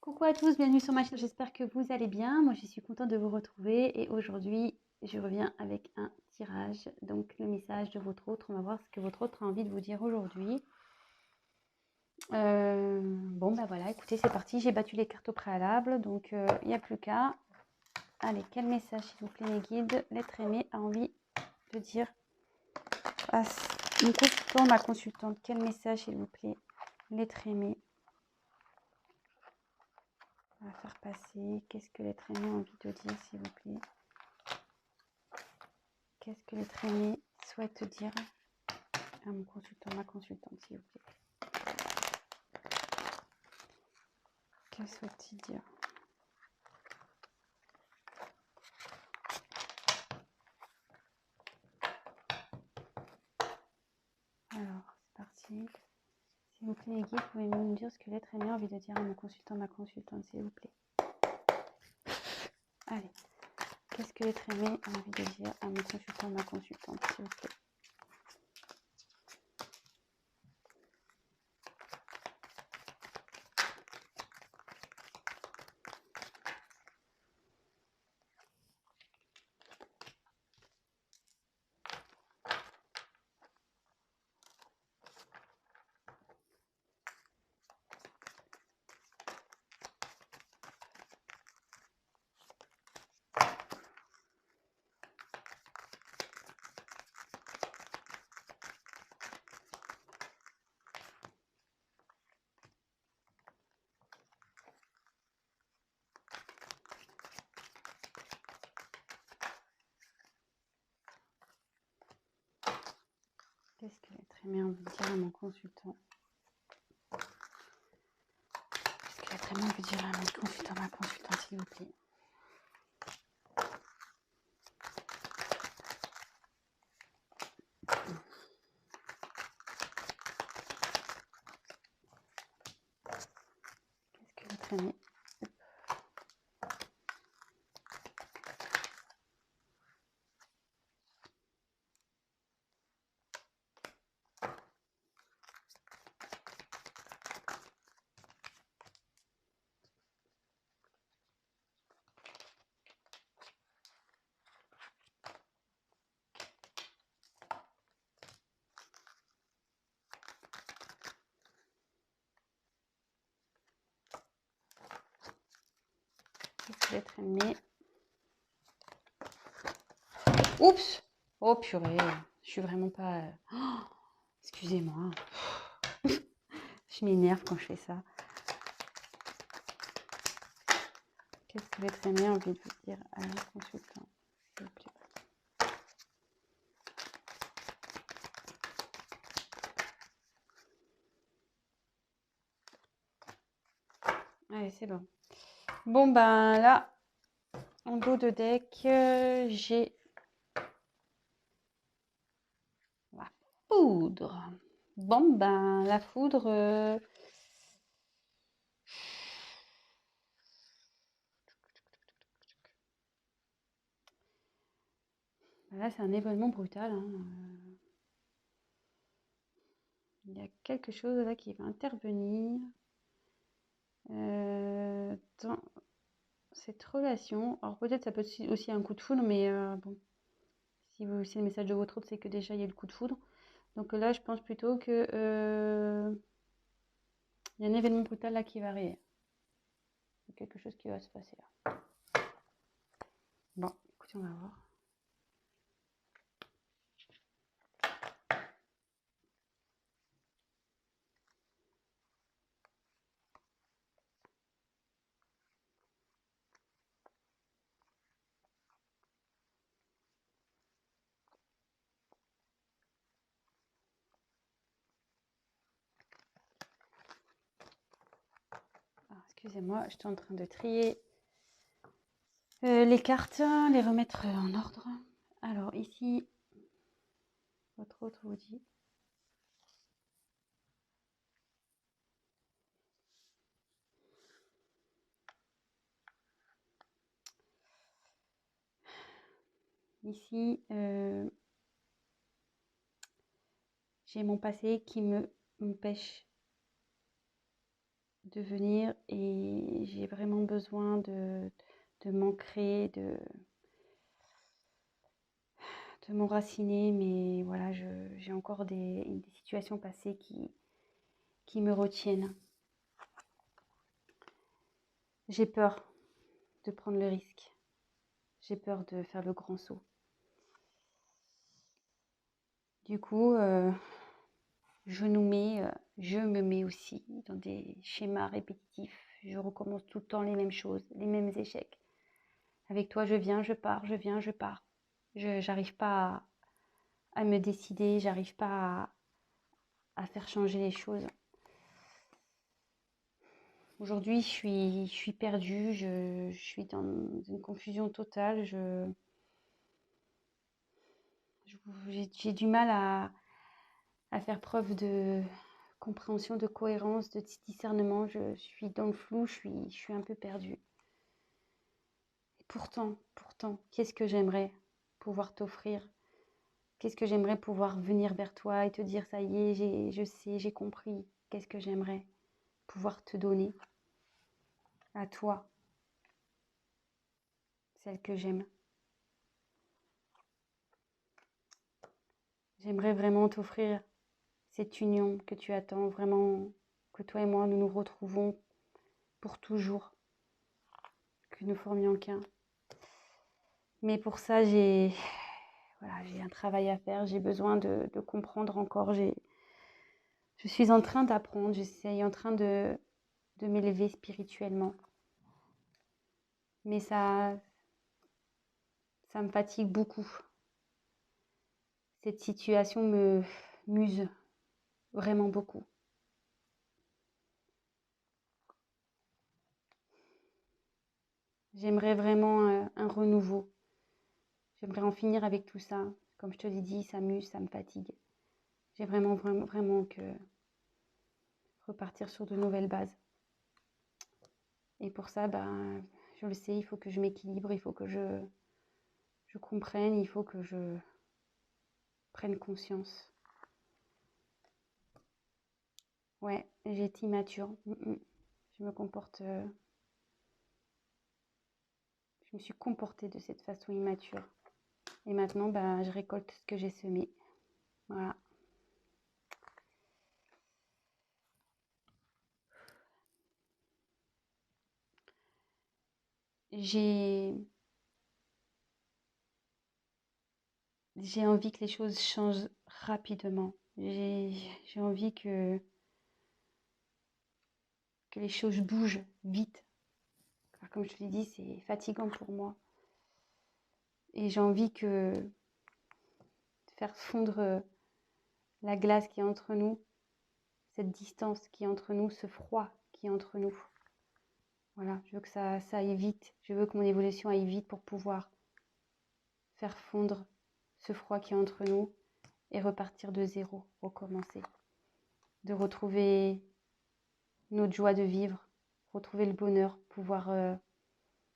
Coucou à tous, bienvenue sur ma chaîne, j'espère que vous allez bien. Moi je suis contente de vous retrouver et aujourd'hui je reviens avec un tirage, donc le message de votre autre. On va voir ce que votre autre a envie de vous dire aujourd'hui. Bon bah voilà, écoutez, c'est parti, j'ai battu les cartes au préalable, donc il n'y a plus qu'à. Allez, quel message s'il vous plaît mes guides, l'être aimé a envie de dire à mon consultant, ma consultante, quel message s'il vous plaît, l'être aimé. On va faire passer. Qu'est-ce que l'être aimé a envie de dire, s'il vous plaît? Qu'est-ce que l'être aimé souhaite dire à mon consultant, ma consultante, s'il vous plaît? Que souhaite-t-il dire? Alors, c'est parti. S'il vous plaît, les guides, pouvez-vous me dire ce que l'être aimé a envie de dire à mon consultant, ma consultante, s'il vous plaît? Allez. Qu'est-ce que l'être aimé a envie de dire à mon consultant, ma consultante, s'il vous plaît? Qu'est-ce que l'être aimé a envie de dire à mon consultant? Qu'est-ce que l'être aimé a envie de dire à mon consultant, ma consultante, s'il vous plaît? Qu'est-ce que l'être aimé? Qu'est-ce que l'être aimé? Oups! Oh purée, je suis vraiment pas... Oh, excusez-moi. Je m'énerve quand je fais ça. Qu'est-ce que l'être aimé a envie de vous dire à mon consultant, s'il vous plaît? Allez, c'est bon. Bon, ben là, en dos de deck, j'ai la foudre. Bon, ben la foudre... Là, c'est un événement brutal. Hein. Il y a quelque chose là qui va intervenir dans cette relation. Alors peut-être ça peut être aussi un coup de foudre, mais bon, si c'est le message de votre autre, c'est que déjà il y a le coup de foudre. Donc là, je pense plutôt que il y a un événement brutal là qui va arriver. Il y a quelque chose qui va se passer là. Bon, écoutez, on va voir. Excusez-moi, je suis en train de trier les cartes, les remettre en ordre. Alors ici, votre autre vous dit. Ici, j'ai mon passé qui m'empêche de venir et j'ai vraiment besoin de m'ancrer, de m'enraciner. Mais voilà, j'ai encore des situations passées qui me retiennent. J'ai peur de prendre le risque. J'ai peur de faire le grand saut. Du coup, je me mets aussi dans des schémas répétitifs. Je recommence tout le temps les mêmes choses, les mêmes échecs. Avec toi, je viens, je pars, je viens, je pars. J'arrive pas à me décider, j'arrive pas à faire changer les choses. Aujourd'hui, je suis perdue, je suis dans une confusion totale. J'ai du mal à faire preuve de compréhension, de cohérence, de discernement. Je suis dans le flou, je suis un peu perdue. Et pourtant, qu'est-ce que j'aimerais pouvoir t'offrir? Qu'est-ce que j'aimerais pouvoir venir vers toi et te dire, ça y est, je sais, j'ai compris. Qu'est-ce que j'aimerais pouvoir te donner à toi, celle que j'aime. J'aimerais vraiment t'offrir cette union que tu attends, vraiment que toi et moi, nous nous retrouvons pour toujours, que nous formions qu'un. Mais pour ça, j'ai un travail à faire, j'ai besoin de comprendre encore. Je suis en train d'apprendre, je suis en train de m'élever spirituellement. Mais ça me fatigue beaucoup. Cette situation me muse vraiment beaucoup. J'aimerais vraiment un renouveau. J'aimerais en finir avec tout ça. Comme je te l'ai dit, ça muse, ça me fatigue. J'ai vraiment que repartir sur de nouvelles bases. Et pour ça, je le sais, il faut que je m'équilibre, il faut que je comprenne, il faut que je prenne conscience. Ouais, j'ai été immature. Je me comporte... je me suis comportée de cette façon immature. Et maintenant, je récolte ce que j'ai semé. Voilà. J'ai envie que les choses changent rapidement. J'ai envie que les choses bougent vite. Car comme je te l'ai dit, c'est fatigant pour moi. Et j'ai envie de faire fondre la glace qui est entre nous, cette distance qui est entre nous, ce froid qui est entre nous. Voilà, je veux que ça aille vite. Je veux que mon évolution aille vite pour pouvoir faire fondre ce froid qui est entre nous et repartir de zéro, recommencer. De retrouver notre joie de vivre, retrouver le bonheur, pouvoir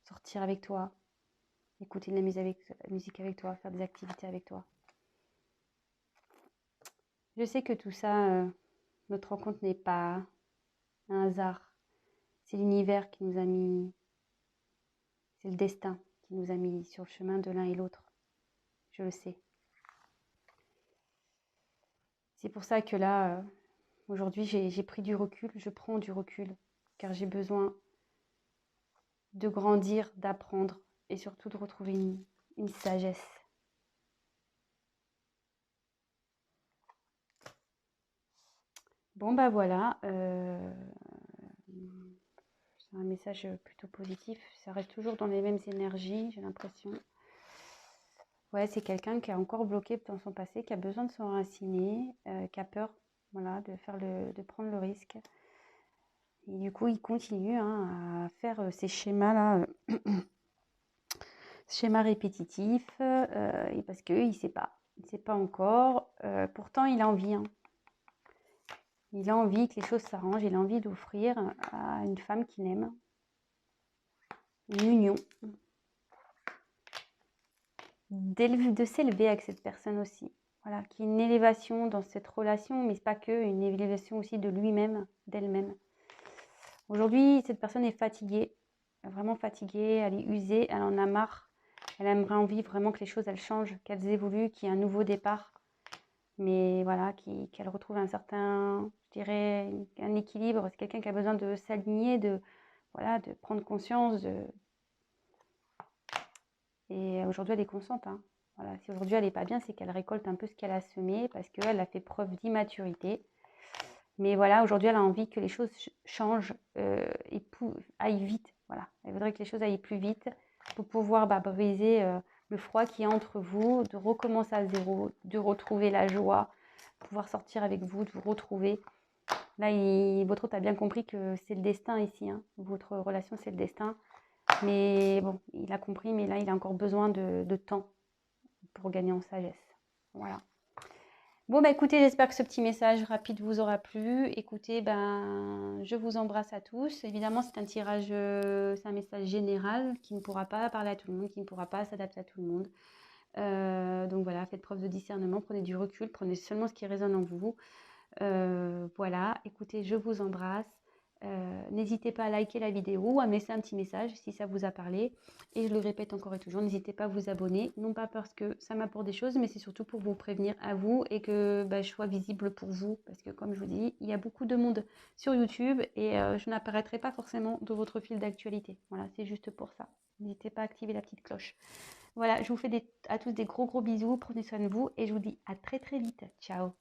sortir avec toi, écouter de la musique avec toi, faire des activités avec toi. Je sais que tout ça, notre rencontre n'est pas un hasard. C'est l'univers qui nous a mis, c'est le destin qui nous a mis sur le chemin de l'un et l'autre. Je le sais. C'est pour ça que là, aujourd'hui, j'ai pris du recul, je prends du recul, car j'ai besoin de grandir, d'apprendre et surtout de retrouver une sagesse. Bon, voilà. C'est un message plutôt positif. Ça reste toujours dans les mêmes énergies, j'ai l'impression. Ouais, c'est quelqu'un qui est encore bloqué dans son passé, qui a besoin de s'enraciner, qui a peur, voilà, de prendre le risque. Et du coup, il continue à faire ces schémas-là, schémas répétitifs, et parce qu'il ne sait pas. Il ne sait pas encore. Pourtant, il a envie. Il a envie que les choses s'arrangent. Il a envie d'offrir à une femme qu'il aime une union. De s'élever avec cette personne aussi. Voilà, qu'il y ait une élévation dans cette relation, mais c'est pas que, une élévation aussi de lui-même, d'elle-même. Aujourd'hui, cette personne est fatiguée, vraiment fatiguée, elle est usée, elle en a marre. Elle aimerait envie vraiment que les choses, elles changent, qu'elles évoluent, qu'il y ait un nouveau départ. Mais voilà, qu'elle retrouve un certain, je dirais, un équilibre. C'est quelqu'un qui a besoin de s'aligner, voilà, de prendre conscience. Et aujourd'hui, elle est consciente, hein. Voilà, si aujourd'hui elle n'est pas bien, c'est qu'elle récolte un peu ce qu'elle a semé parce qu'elle a fait preuve d'immaturité. Mais voilà, aujourd'hui, elle a envie que les choses changent et aillent vite. Voilà, elle voudrait que les choses aillent plus vite pour pouvoir briser le froid qui est entre vous, de recommencer à zéro, de retrouver la joie, pouvoir sortir avec vous, de vous retrouver. Là, votre hôte a bien compris que c'est le destin ici, hein. Votre relation, c'est le destin. Mais bon, il a compris, mais là, il a encore besoin de temps pour gagner en sagesse. Voilà. Bon, bah écoutez, j'espère que ce petit message rapide vous aura plu. Écoutez, je vous embrasse à tous. Évidemment, c'est un tirage, c'est un message général qui ne pourra pas parler à tout le monde, qui ne pourra pas s'adapter à tout le monde. Donc voilà, faites preuve de discernement, prenez du recul, prenez seulement ce qui résonne en vous. Voilà, écoutez, je vous embrasse. N'hésitez pas à liker la vidéo ou à me laisser un petit message si ça vous a parlé. Et je le répète encore et toujours, n'hésitez pas à vous abonner. Non pas parce que ça m'apporte des choses, mais c'est surtout pour vous prévenir à vous et que je sois visible pour vous. Parce que comme je vous dis, il y a beaucoup de monde sur YouTube et je n'apparaîtrai pas forcément dans votre fil d'actualité. Voilà, c'est juste pour ça. N'hésitez pas à activer la petite cloche. Voilà, je vous fais à tous des gros bisous. Prenez soin de vous et je vous dis à très vite. Ciao.